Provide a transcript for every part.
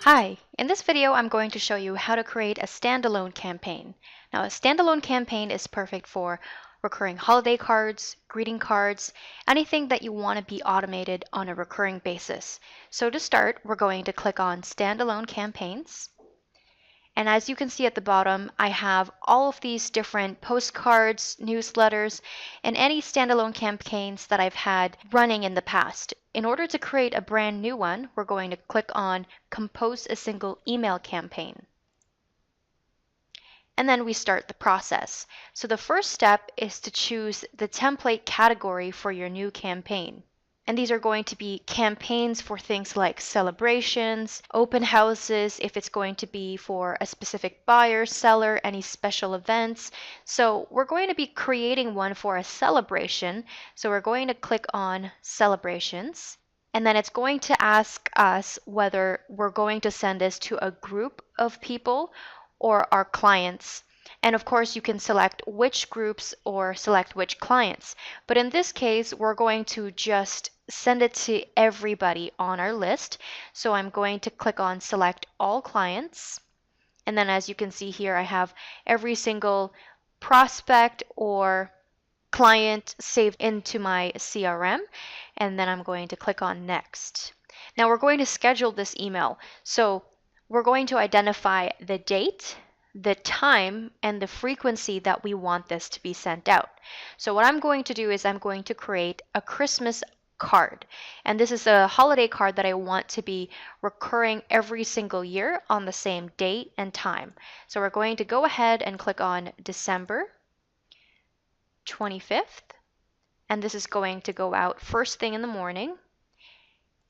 Hi, in this video I'm going to show you how to create a standalone campaign. Now a standalone campaign is perfect for recurring holiday cards, greeting cards, anything that you want to be automated on a recurring basis. So to start, we're going to click on standalone campaigns. And as you can see at the bottom, I have all of these different postcards, newsletters, and any standalone campaigns that I've had running in the past. In order to create a brand new one, we're going to click on Compose a Single Email Campaign. And then we start the process. So the first step is to choose the template category for your new campaign. And these are going to be campaigns for things like celebrations, open houses, if it's going to be for a specific buyer, seller, any special events. So we're going to be creating one for a celebration. So we're going to click on celebrations. And then it's going to ask us whether we're going to send this to a group of people or our clients. And of course, you can select which groups or select which clients. But in this case, we're going to just send it to everybody on our list. So I'm going to click on Select All Clients. And then as you can see here, I have every single prospect or client saved into my CRM. And then I'm going to click on Next. Now we're going to schedule this email. So we're going to identify the date, the time, and the frequency that we want this to be sent out. So what I'm going to do is I'm going to create a Christmas card. And this is a holiday card that I want to be recurring every single year on the same date and time. So we're going to go ahead and click on December 25th. And this is going to go out first thing in the morning.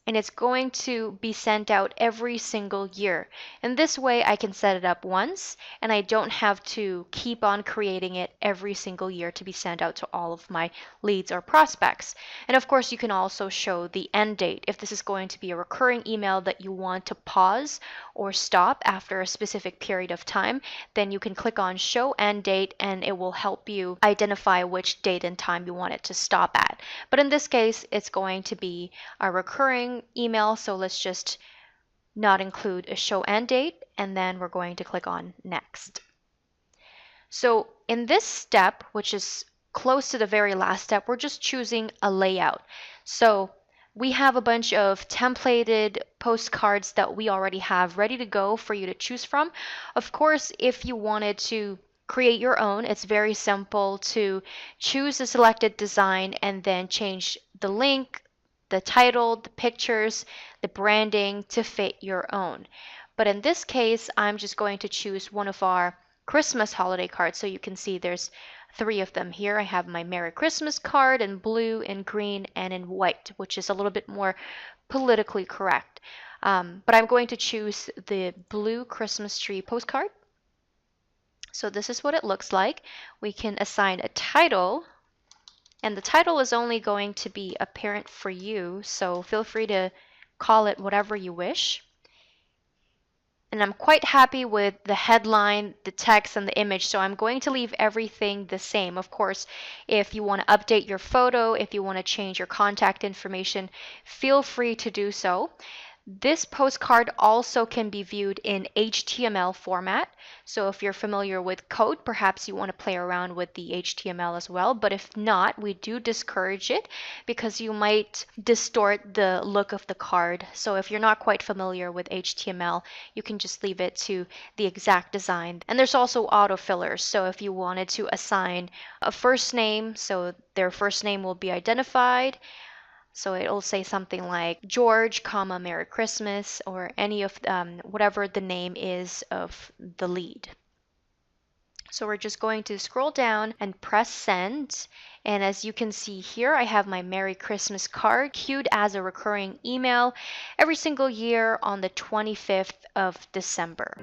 And it's going to be sent out every single year. And this way I can set it up once and I don't have to keep on creating it every single year to be sent out to all of my leads or prospects. And of course you can also show the end date. If this is going to be a recurring email that you want to pause or stop after a specific period of time, then you can click on show end date and it will help you identify which date and time you want it to stop at. But in this case, it's going to be a recurring email, so let's just not include a show end date, and then we're going to click on Next. So in this step, which is close to the very last step, we're just choosing a layout. So we have a bunch of templated postcards that we already have ready to go for you to choose from. Of course, if you wanted to create your own, it's very simple to choose the selected design and then change the link, the title, the pictures, the branding to fit your own. But in this case, I'm just going to choose one of our Christmas holiday cards. So you can see there's 3 of them here. I have my Merry Christmas card in blue, in green, and in white, which is a little bit more politically correct. But I'm going to choose the blue Christmas tree postcard. So this is what it looks like. We can assign a title. And the title is only going to be apparent for you, so feel free to call it whatever you wish. And I'm quite happy with the headline, the text, and the image, so I'm going to leave everything the same. Of course, if you want to update your photo, if you want to change your contact information, feel free to do so. This postcard also can be viewed in HTML format. So if you're familiar with code, perhaps you want to play around with the HTML as well. But if not, we do discourage it because you might distort the look of the card. So if you're not quite familiar with HTML, you can just leave it to the exact design. And there's also autofillers. So if you wanted to assign a first name, so their first name will be identified. So it'll say something like George, comma, Merry Christmas, or any of whatever the name is of the lead. So we're just going to scroll down and press send. And as you can see here, I have my Merry Christmas card queued as a recurring email every single year on the 25th of December.